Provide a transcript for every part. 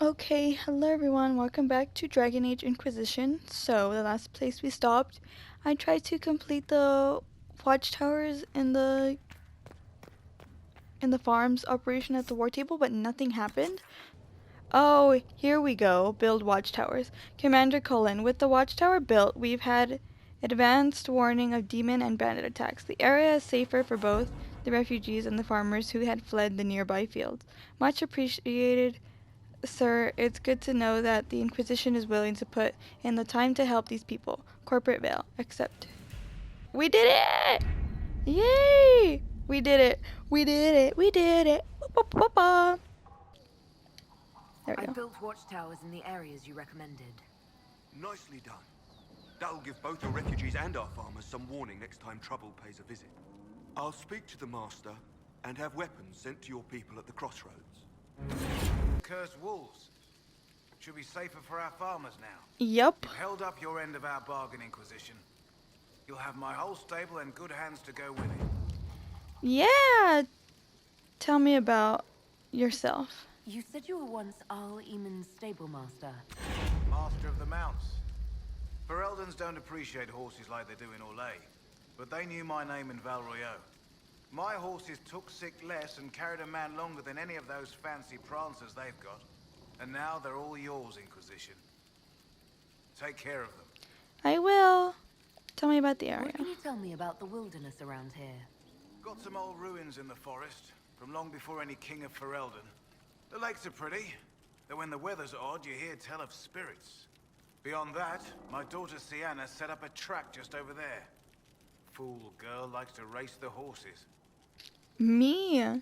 Okay, hello everyone, welcome back to Dragon Age Inquisition. So, the last place we stopped, I tried to complete the watchtowers in the farms operation at the war table, but nothing happened. Oh, here we go. Build watchtowers. Commander Cullen, with the watchtower built, we've had advanced warning of demon and bandit attacks. The area is safer for both the refugees and the farmers who had fled the nearby fields. Much appreciated, sir. It's good to know that the Inquisition is willing to put in the time to help these people. Corporate veil. Accept. We did it! Yay! We did it. We did it. We did it. Ba-ba-ba-ba. There we I go. built watchtowers in the areas you recommended. Nicely done. That'll give both the refugees and our farmers some warning next time trouble pays a visit. I'll speak to the Master and have weapons sent to your people at the crossroads. Cursed wolves. Should be safer for our farmers now. Yup. You've held up your end of our bargain, Inquisition. You'll have my whole stable and good hands to go with it. Yeah. Tell me about yourself. You said you were once Al Eamon's stable master. Master of the mounts. Fereldans don't appreciate horses like they do in Orlais, but they knew my name in Val Royeaux. My horses took sick less and carried a man longer than any of those fancy prancers they've got. And now they're all yours, Inquisition. Take care of them. I will. Tell me about the area. What can you tell me about the wilderness around here? Got some old ruins in the forest, from long before any king of Ferelden. The lakes are pretty, though when the weather's odd, you hear tell of spirits. Beyond that, my daughter Sienna set up a track just over there. Fool girl likes to race the horses. Me.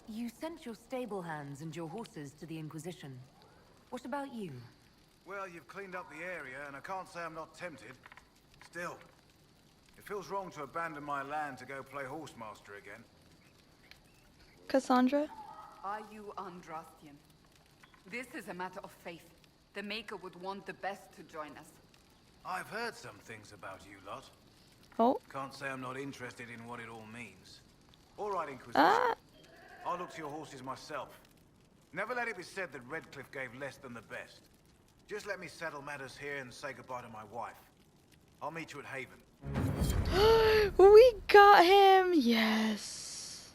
You sent your stable hands and your horses to the Inquisition. What about you? Well, you've cleaned up the area, and I can't say I'm not tempted. Still, it feels wrong to abandon my land to go play horsemaster again. Cassandra. Are you Andrastian? This is a matter of faith. The Maker would want the best to join us. I've heard some things about you lot. Oh. Can't say I'm not interested in what it all means. All right, Inquisition. I'll look to your horses myself. Never let it be said that Redcliffe gave less than the best. Just let me settle matters here and say goodbye to my wife. I'll meet you at Haven. We got him. Yes.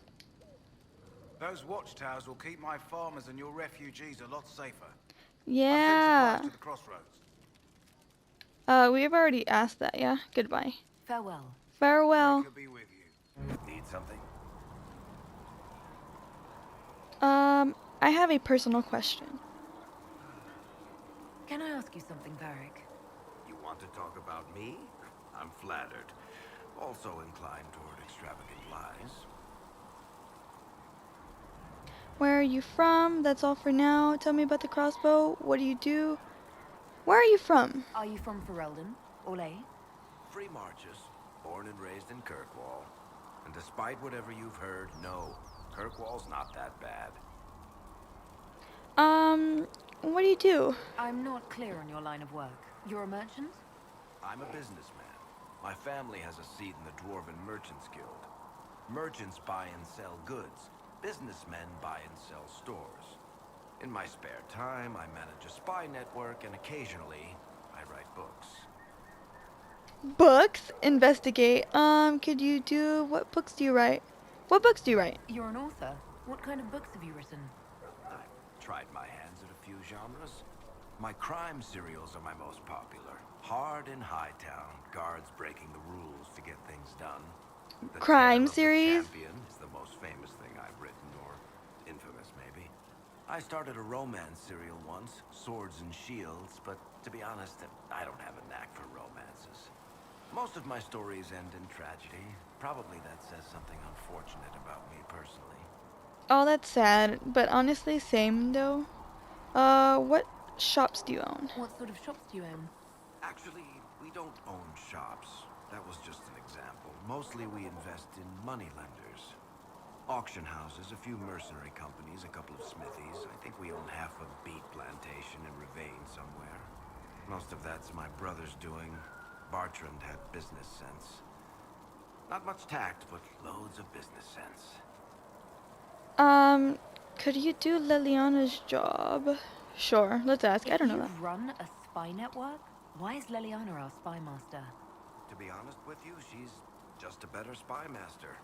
Those watchtowers will keep my farmers and your refugees a lot safer. Yeah. To the crossroads. We've already asked that, yeah? Goodbye. Farewell. Farewell. Could be with you. Need something? I have a personal question. Can I ask you something, Varric? You want to talk about me? I'm flattered. Also inclined toward extravagant lies. Where are you from? That's all for now. Tell me about the crossbow. What do you do? Where are you from? Are you from Ferelden? Orlais? Free marches, born and raised in Kirkwall. And despite whatever you've heard, no, Kirkwall's not that bad. What do you do? I'm not clear on your line of work. You're a merchant? I'm a businessman. My family has a seat in the Dwarven Merchants Guild. Merchants buy and sell goods. Businessmen buy and sell stores. In my spare time, I manage a spy network, and occasionally, I write books. Books? Investigate. Could you do... What books do you write? What books do you write? You're an author. What kind of books have you written? I've tried my hands at a few genres. My crime serials are my most popular. Hard in Hightown, guards breaking the rules to get things done. The Crime Tale of the series? Champion is the most famous thing I've written, or infamous maybe. I started a romance serial once, Swords and Shields, but to be honest, I don't have a knack for romances. Most of my stories end in tragedy. Probably that says something unfortunate about me personally. Oh, that's sad. But honestly, same though. What shops do you own? What sort of shops do you own? Actually, we don't own shops. That was just an example. Mostly we invest in money lenders. Auction houses, a few mercenary companies, a couple of smithies. I think we own half a beet plantation in Ravane somewhere. Most of that's my brother's doing. Bartrand had business sense. Not much tact, but loads of business sense. Could you do Liliana's job? Sure, let's ask. I don't know If that. you run a spy network, why is Leliana our spy master? To be honest with you, she's just a better spy master.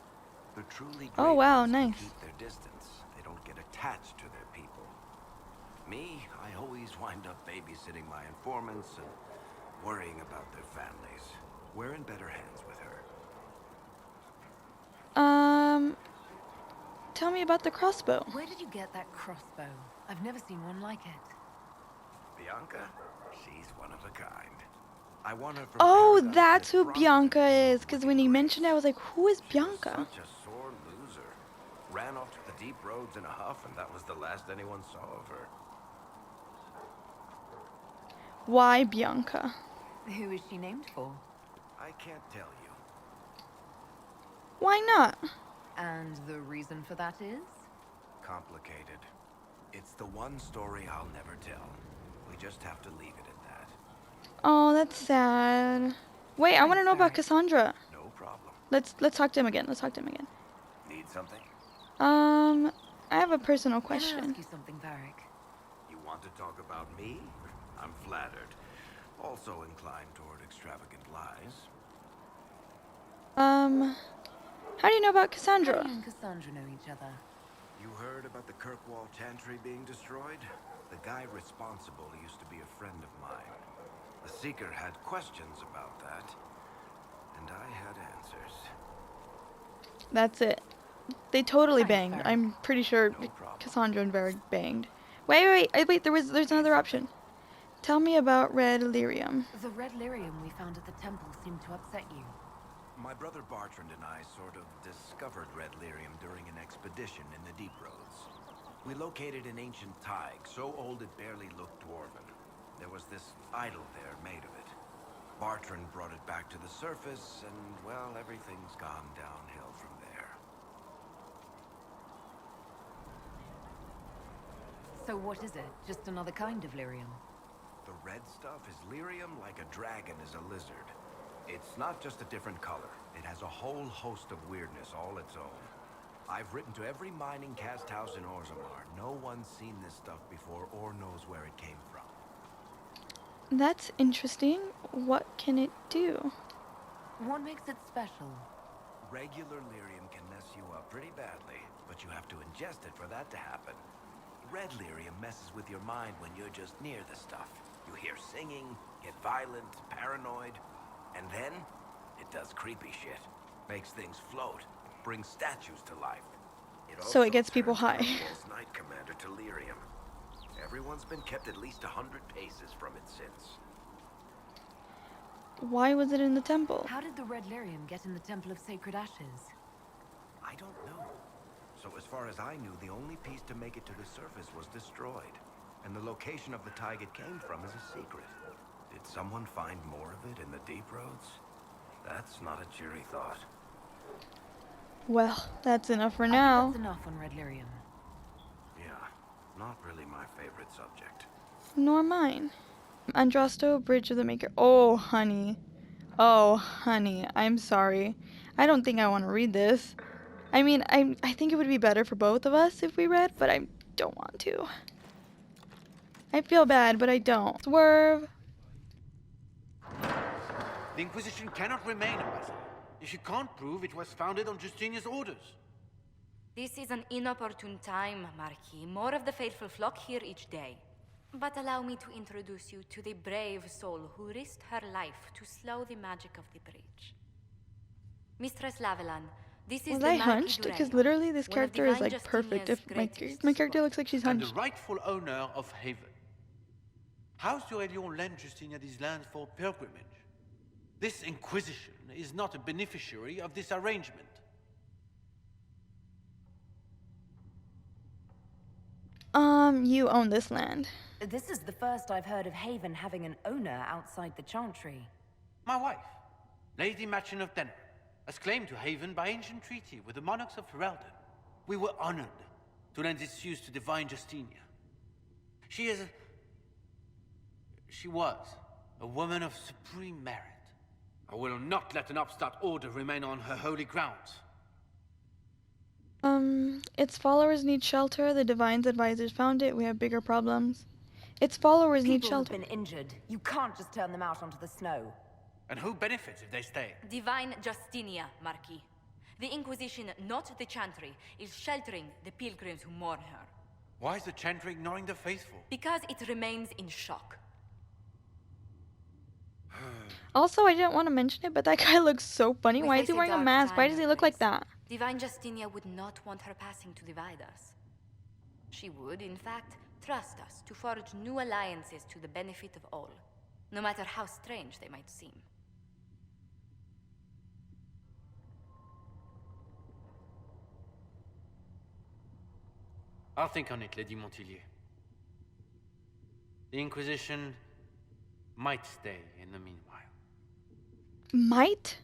The truly Oh great wow, ones can nice. keep their distance. They don't get attached to their people. Me, I always wind up babysitting my informants and worrying about their families. We're in better hands with her. Tell me about the crossbow. Where did you get that crossbow? I've never seen one like it. Bianca? She's one of a kind. I won her from Oh, Paradise that's at who Bronze Bianca Age is. Because when you mentioned it, I was like, who is She was Bianca? such a sore loser. Ran off to the deep roads in a huff, and that was the last anyone saw of her. Why Bianca? Who is she named for? I can't tell you. Why not? And the reason for that is? Complicated. It's the one story I'll never tell. We just have to leave it at that. Oh, that's sad. Wait, I want to know about Cassandra. No problem. Let's talk to him again. Let's talk to him again. Need something? I have a personal Can I ask question. you something, Varric? You want to talk about me? I'm flattered. Also inclined toward extravagant lies. How do you know about How Cassandra? do you and Cassandra know each other? You heard about the Kirkwall Chantry being destroyed? The guy responsible used to be a friend of mine. The Seeker had questions about that, and I had answers. That's it. They totally Thanks, banged. Varric. I'm pretty sure No problem. Cassandra and Varric banged. Wait, there's another option. Tell me about Red Lyrium. The red lyrium we found at the temple seemed to upset you. My brother Bartrand and I sort of discovered Red Lyrium during an expedition in the Deep Roads. We located an ancient thaig, so old it barely looked dwarven. There was this idol there made of it. Bartrand brought it back to the surface, and, well, everything's gone downhill from there. So what is it? Just another kind of lyrium? The red stuff is lyrium like a dragon is a lizard. It's not just a different color. It has a whole host of weirdness all its own. I've written to every mining cast house in Orzammar. No one's seen this stuff before or knows where it came from. That's interesting. What can it do? What makes it special? Regular lyrium can mess you up pretty badly, but you have to ingest it for that to happen. Red lyrium messes with your mind when you're just near the stuff. You hear singing, get violent, paranoid, and then it does creepy shit. Makes things float, brings statues to life. So it gets also people turned high. Kirkwall's Knight Commander to lyrium. Everyone's been kept at least 100 paces from it since. Why was it in the temple? How did the red lyrium get in the Temple of Sacred Ashes? I don't know. So as far as I knew, the only piece to make it to the surface was destroyed. And the location of the thaig it came from is a secret. Did someone find more of it in the Deep Roads? That's not a cheery thought. Well, that's enough for I think now. that's enough on red lyrium. Yeah, not really my favorite subject. Nor mine. Andrasto, Bridge of the Maker. Oh, honey. Oh, honey. I'm sorry. I don't think I want to read this. I mean, I think it would be better for both of us if we read, but I don't want to. I feel bad, but I don't. Swerve. The Inquisition cannot remain, Ambassador, if you can't prove it was founded on Justinian's orders. This is an inopportune time, Marquis. More of the faithful flock here each day. But allow me to introduce you to the brave soul who risked her life to slow the magic of the breach. Mistress Lavelan, this is Was the I Marquis hunched? Duray, Because literally this one of character is Divine like perfect. If Justinian's my greatest character looks like she's And the hunched. rightful owner of Haven. House Aurelion lent Justinia these lands for pilgrimage. This Inquisition is not a beneficiary of this arrangement. You own this land. This is the first I've heard of Haven having an owner outside the Chantry. My wife, Lady Machin of Denner, has claimed to Haven by ancient treaty with the monarchs of Ferelden. We were honored to lend its use to Divine Justinia. She was a woman of supreme merit. I will not let an upstart order remain on her holy grounds. Its followers need shelter. The Divine's advisors found it. We have bigger problems. Its followers need People have shelter. been injured. You can't just turn them out onto the snow. And who benefits if they stay? Divine Justinia, Marquis. The Inquisition, not the Chantry, is sheltering the pilgrims who mourn her. Why is the Chantry ignoring the faithful? Because it remains in shock. Also, I didn't want to mention it, but that guy looks so funny. We Why is face he a wearing a dark mask? Why time does he in look like place. that? Divine Justinia would not want her passing to divide us. She would, in fact, trust us to forge new alliances to the benefit of all, no matter how strange they might seem. I'll think on it, Lady Montillier. The Inquisition might stay in the meanwhile. Might?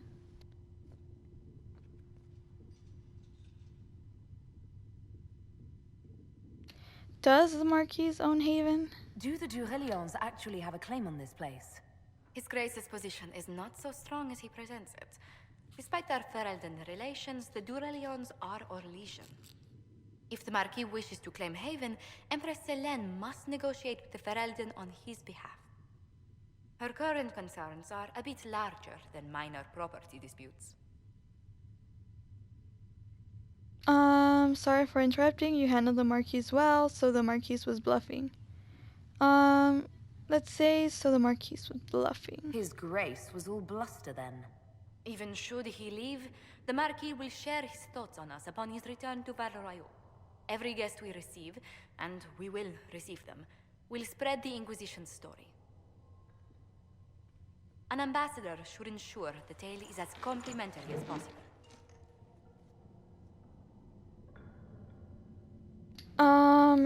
Does the Marquis own Haven? Do the Durelions actually have a claim on this place? His Grace's position is not so strong as he presents it. Despite their Ferelden relations, the Durelions are Orlesian. If the Marquis wishes to claim Haven, Empress Selene must negotiate with the Ferelden on his behalf. Her current concerns are a bit larger than minor property disputes. Sorry for interrupting. You handled the Marquis well, so the Marquis was bluffing. Let's say so the Marquis was bluffing. His Grace was all bluster then. Even should he leave, the Marquis will share his thoughts on us upon his return to Valroyo. Every guest we receive, and we will receive them, will spread the Inquisition's story. An ambassador should ensure the tale is as complimentary as possible.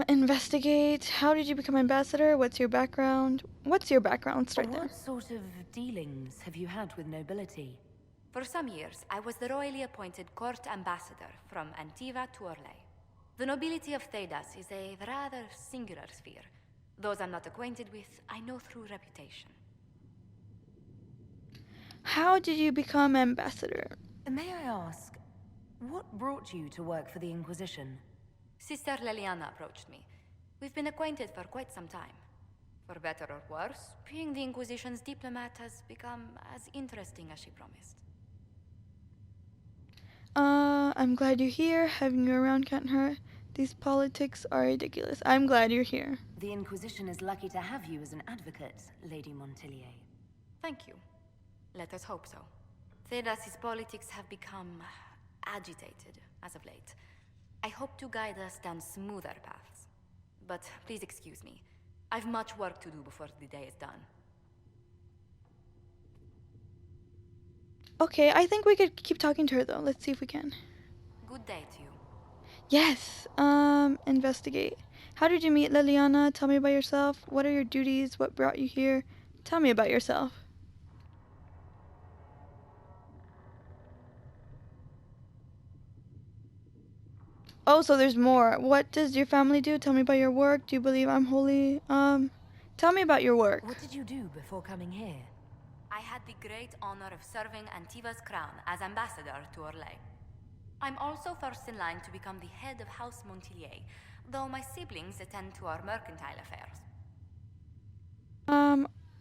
Investigate. How did you become ambassador? What's your background? What's your background? Let's start there. What sort of dealings have you had with nobility? For some years, I was the royally appointed court ambassador from Antiva to Orlais. The nobility of Thedas is a rather singular sphere. Those I'm not acquainted with, I know through reputation. How did you become ambassador? May I ask, what brought you to work for the Inquisition? Sister Leliana approached me. We've been acquainted for quite some time. For better or worse, being the Inquisition's diplomat has become as interesting as she promised. I'm glad you're here. Having you around can't hurt. These politics are ridiculous. I'm glad you're here. The Inquisition is lucky to have you as an advocate, Lady Montillier. Thank you. Let us hope so. Thedas's politics have become agitated as of late. I hope to guide us down smoother paths. But please excuse me. I've much work to do before the day is done. Okay, I think we could keep talking to her though. Let's see if we can. Good day to you. Yes, investigate. How did you meet Liliana? Tell me about yourself. What are your duties? What brought you here? Tell me about yourself. Oh, so there's more. What does your family do? Tell me about your work. Do you believe I'm holy? Tell me about your work. What did you do before coming here? I had the great honor of serving Antiva's crown as ambassador to Orlais. I'm also first in line to become the head of House Montillier, though my siblings attend to our mercantile affairs.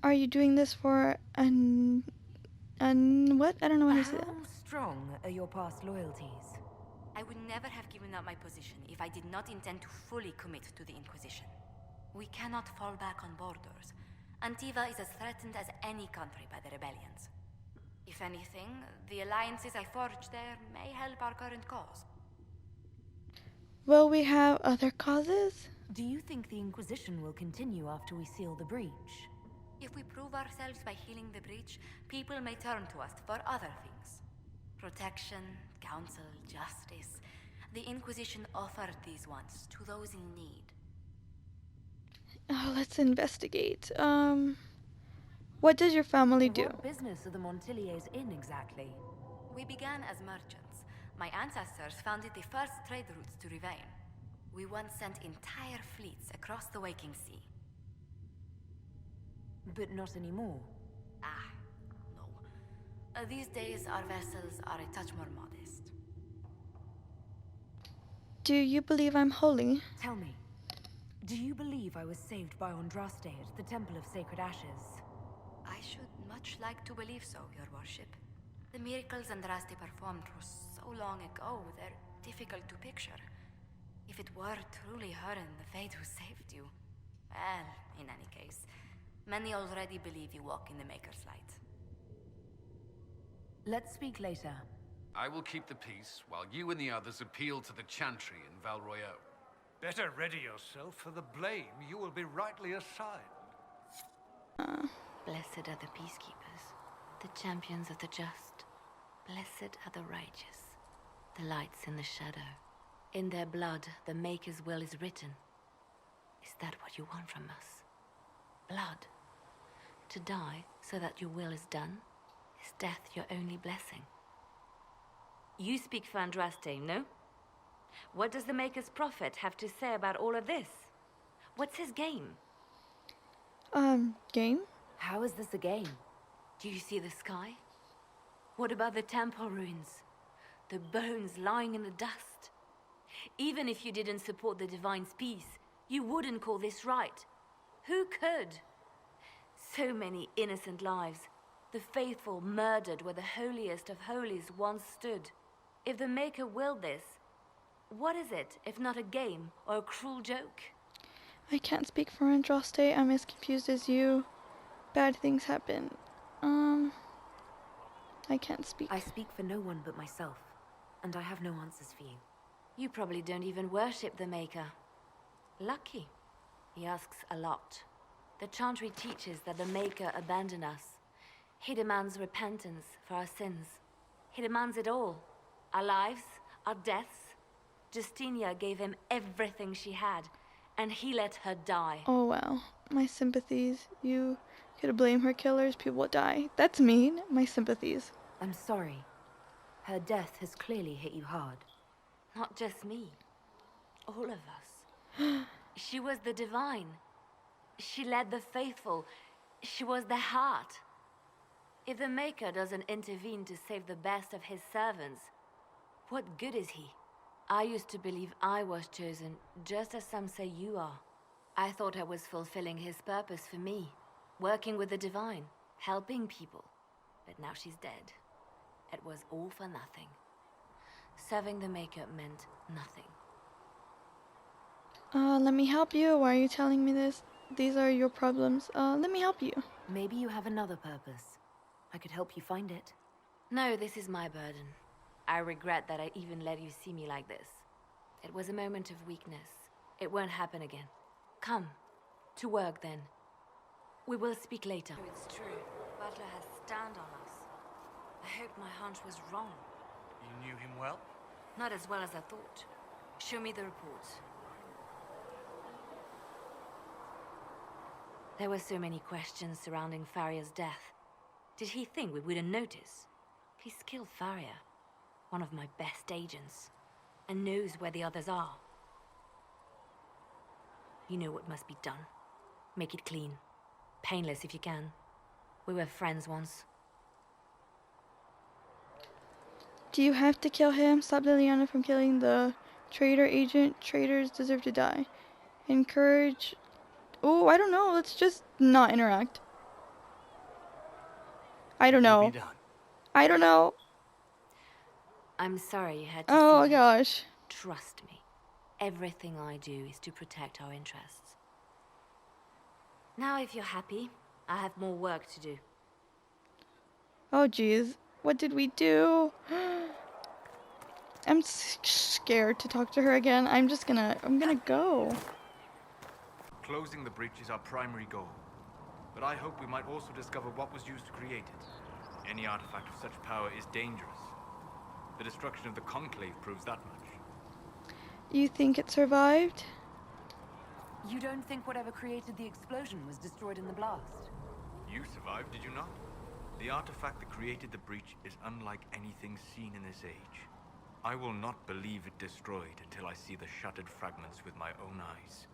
Are you doing this for what? I don't know how to say that. How strong are your past loyalties? I would never have given up my position if I did not intend to fully commit to the Inquisition. We cannot fall back on borders. Antiva is as threatened as any country by the rebellions. If anything, the alliances I forged there may help our current cause. Will we have other causes? Do you think the Inquisition will continue after we seal the breach? If we prove ourselves by healing the breach, people may turn to us for other things. Protection, counsel, justice. The Inquisition offered these once to those in need. Oh, let's investigate. What does your family do? What business are the Montilliers in exactly? We began as merchants. My ancestors founded the first trade routes to Rivain. We once sent entire fleets across the Waking Sea. But not anymore. No. These days, our vessels are a touch more modest. Do you believe I'm holy? Tell me, do you believe I was saved by Andraste at the Temple of Sacred Ashes? I should much like to believe so, Your Worship. The miracles Andraste performed were so long ago, they're difficult to picture. If it were truly her and the Fate who saved you, well, in any case, many already believe you walk in the Maker's light. Let's speak later. I will keep the peace while you and the others appeal to the Chantry in Val Royeaux. Better ready yourself for the blame you will be rightly assigned. Blessed are the peacekeepers, the champions of the just. Blessed are the righteous, the lights in the shadow. In their blood, the Maker's will is written. Is that what you want from us? Blood? To die so that your will is done? Is death your only blessing? You speak for Andraste, no? What does the Maker's prophet have to say about all of this? What's his game? Game? How is this a game? Do you see the sky? What about the temple ruins? The bones lying in the dust? Even if you didn't support the Divine's peace, you wouldn't call this right. Who could? So many innocent lives. The faithful murdered where the holiest of holies once stood. If the Maker willed this, what is it if not a game or a cruel joke? I can't speak for Andraste. I'm as confused as you. Bad things happen. I can't speak. I speak for no one but myself, and I have no answers for you. You probably don't even worship the Maker. Lucky. He asks a lot. The Chantry teaches that the Maker abandoned us. He demands repentance for our sins. He demands it all. Our lives, our deaths. Justinia gave him everything she had, and he let her die. Oh wow. My sympathies. You could blame her killers, people would die. That's mean. My sympathies. I'm sorry. Her death has clearly hit you hard. Not just me. All of us. She was the Divine. She led the faithful. She was the heart. If the Maker doesn't intervene to save the best of his servants, what good is he? I used to believe I was chosen, just as some say you are. I thought I was fulfilling his purpose for me, working with the Divine, helping people. But now she's dead. It was all for nothing. Serving the Maker meant nothing. Let me help you. Why are you telling me this? These are your problems. Let me help you. Maybe you have another purpose. I could help you find it. No, this is my burden. I regret that I even let you see me like this. It was a moment of weakness. It won't happen again. Come. To work, then. We will speak later. It's true. Butler has stand on us. I hope my hunch was wrong. You knew him well? Not as well as I thought. Show me the reports. There were so many questions surrounding Farria's death. Did he think we wouldn't notice? He's killed Farria, one of my best agents, and knows where the others are. You know what must be done. Make it clean. Painless if you can. We were friends once. Do you have to kill him? Stop Liliana from killing the traitor agent. Traitors deserve to die. Encourage... Oh, I don't know. Let's just not interact. I don't know. I don't know. I'm sorry you had to Oh see that. gosh. Trust me. Everything I do is to protect our interests. Now if you're happy, I have more work to do. Oh jeez. What did we do? I'm scared to talk to her again. I'm gonna go. Closing the breach is our primary goal. But I hope we might also discover what was used to create it. Any artifact of such power is dangerous. The destruction of the Conclave proves that much. You think it survived? You don't think whatever created the explosion was destroyed in the blast? You survived, did you not? The artifact that created the breach is unlike anything seen in this age. I will not believe it destroyed until I see the shattered fragments with my own eyes.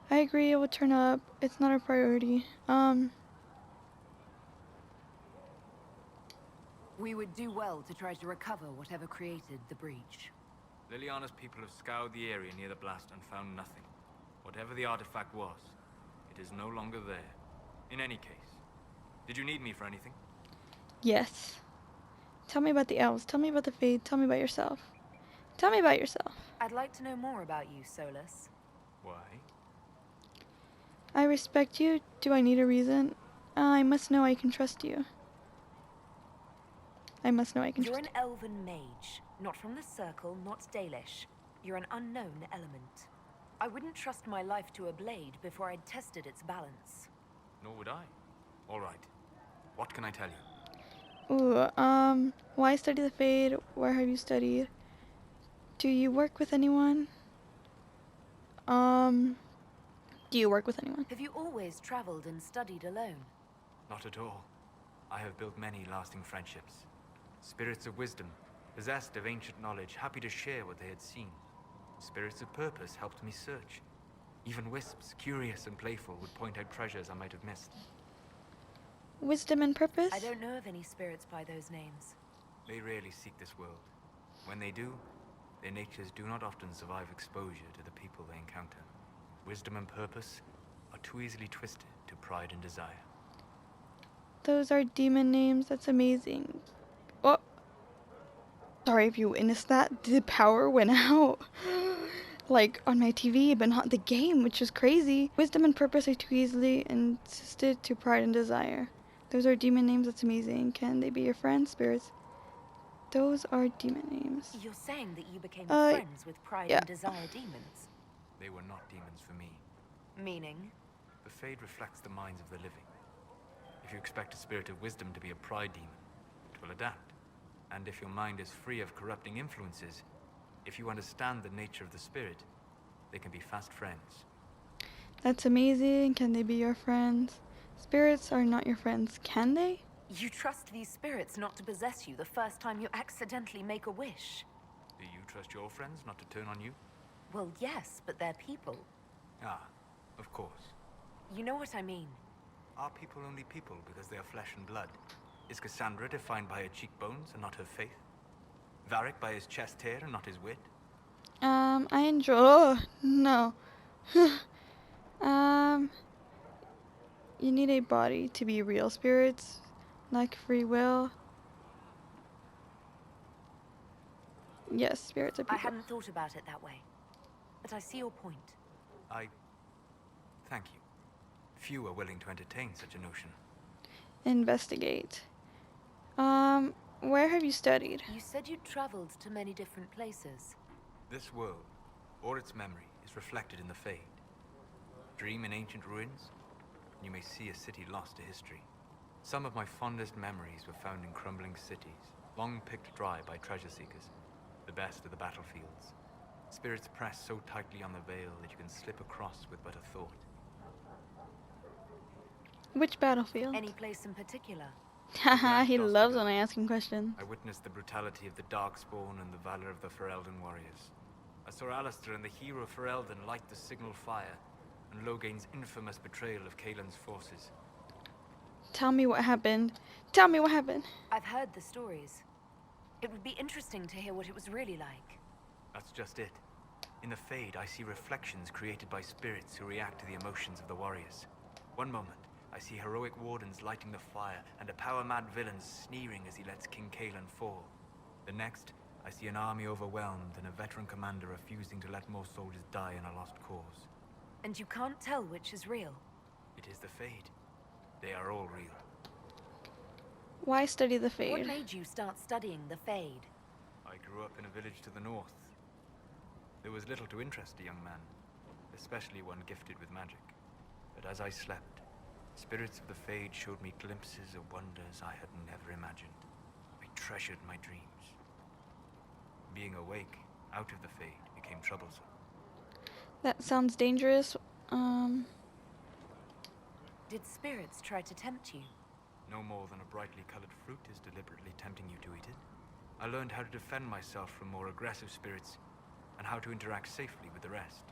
I agree, it will turn up. It's not a priority. We would do well to try to recover whatever created the breach. Liliana's people have scoured the area near the blast and found nothing. Whatever the artifact was, it is no longer there. In any case, did you need me for anything? Yes. Tell me about the elves. Tell me about the Fade. Tell me about yourself. Tell me about yourself. I'd like to know more about you, Solus. Why? I respect you. Do I need a reason? I must know I can trust you. I must know I can You're trust an elven mage. Not from the Circle, not Dalish. You're an unknown element. I wouldn't trust my life to a blade before I'd tested its balance. Nor would I. All right. What can I tell you? Ooh, why study the Fade? Where have you studied? Do you work with anyone? Do you work with anyone? Have you always traveled and studied alone? Not at all. I have built many lasting friendships. Spirits of wisdom, possessed of ancient knowledge, happy to share what they had seen. Spirits of purpose helped me search. Even wisps, curious and playful, would point out treasures I might have missed. Wisdom and purpose? I don't know of any spirits by those names. They rarely seek this world. When they do, their natures do not often survive exposure to the people they encounter. Wisdom and purpose are too easily twisted to pride and desire. Those are demon names. That's amazing. Oh, sorry if you witnessed that. The power went out. Like on my TV, but not the game, which is crazy. Wisdom and purpose are too easily insisted to pride and desire. Those are demon names. That's amazing. Can they be your friends, spirits? Those are demon names. You're saying that you became friends with pride and desire demons? They were not demons for me. Meaning? The Fade reflects the minds of the living. If you expect a spirit of wisdom to be a pride demon, it will adapt. And if your mind is free of corrupting influences, if you understand the nature of the spirit, they can be fast friends. That's amazing. Can they be your friends? Spirits are not your friends, can they? You trust these spirits not to possess you the first time you accidentally make a wish. Do you trust your friends not to turn on you? Well, yes, but they're people. Ah, of course. You know what I mean. Are people only people because they are flesh and blood? Is Cassandra defined by her cheekbones and not her faith? Varric by his chest hair and not his wit? I enjoy. Oh, no. You need a body to be real spirits, like free will. Yes, spirits are people. I hadn't thought about it that way, but I see your point. Thank you. Few are willing to entertain such a notion. Investigate. Where have you studied? You said you'd traveled to many different places. This world, or its memory, is reflected in the Fade. Dream in ancient ruins, and you may see a city lost to history. Some of my fondest memories were found in crumbling cities, long picked dry by treasure seekers, the best of the battlefields. Spirits press so tightly on the veil that you can slip across with but a thought. Which battlefield? Any place in particular? Haha, he loves when I ask him questions. I witnessed the brutality of the Darkspawn and the valor of the Ferelden warriors. I saw Alistair and the hero Ferelden light the signal fire, and Logain's infamous betrayal of Kaelin's forces. Tell me what happened. Tell me what happened. I've heard the stories. It would be interesting to hear what it was really like. That's just it. In the Fade, I see reflections created by spirits who react to the emotions of the warriors. One moment, I see heroic wardens lighting the fire, and a power-mad villain sneering as he lets King Kaelin fall. The next, I see an army overwhelmed and a veteran commander refusing to let more soldiers die in a lost cause. And you can't tell which is real? It is the Fade. They are all real. Why study the Fade? What made you start studying the Fade? I grew up in a village to the north. There was little to interest a young man, especially one gifted with magic. But as I slept, spirits of the Fade showed me glimpses of wonders I had never imagined. I treasured my dreams. Being awake, out of the Fade, became troublesome. That sounds dangerous. Did spirits try to tempt you? No more than a brightly colored fruit is deliberately tempting you to eat it. I learned how to defend myself from more aggressive spirits, and how to interact safely with the rest.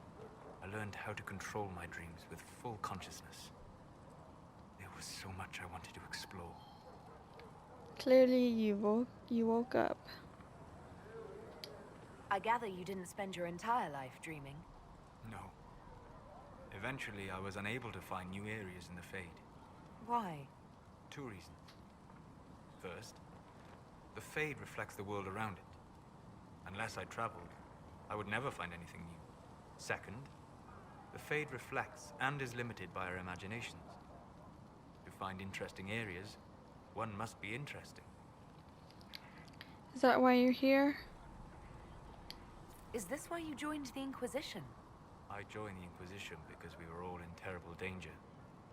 I learned how to control my dreams with full consciousness. There was so much I wanted to explore. Clearly you woke up. I gather you didn't spend your entire life dreaming. No. Eventually, I was unable to find new areas in the Fade. Why? 2 reasons. First, the Fade reflects the world around it. Unless I traveled, I would never find anything new. Second, the Fade reflects and is limited by our imaginations. To find interesting areas, one must be interesting. Is that why you're here? Is this why you joined the Inquisition? I joined the Inquisition because we were all in terrible danger.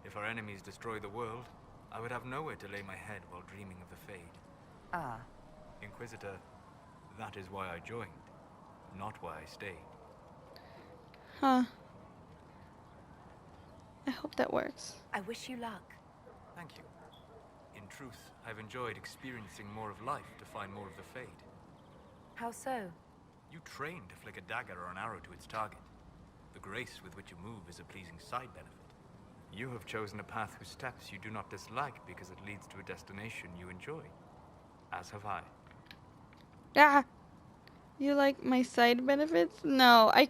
If our enemies destroy the world, I would have nowhere to lay my head while dreaming of the Fade. Ah. Inquisitor, that is why I joined, not why I stayed. Huh. I hope that works. I wish you luck. Thank you. In truth, I've enjoyed experiencing more of life to find more of the Fade. How so? You train to flick a dagger or an arrow to its target. The grace with which you move is a pleasing side benefit. You have chosen a path whose steps you do not dislike because it leads to a destination you enjoy. As have I. Ah! You like my side benefits? No, I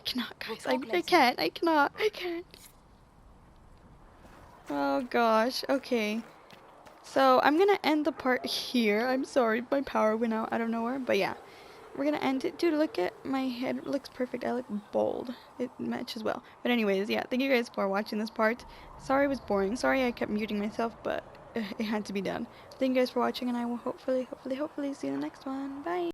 cannot, guys. I can't. I cannot. I can't. Oh gosh. Okay. So I'm gonna end the part here. I'm sorry, my power went out out of nowhere. But yeah, we're gonna end it. Dude, look at my head. It looks perfect. I look bold. It matches well. But anyways, yeah. Thank you guys for watching this part. Sorry it was boring. Sorry I kept muting myself, but it had to be done. Thank you guys for watching, and I will hopefully see you in the next one. Bye.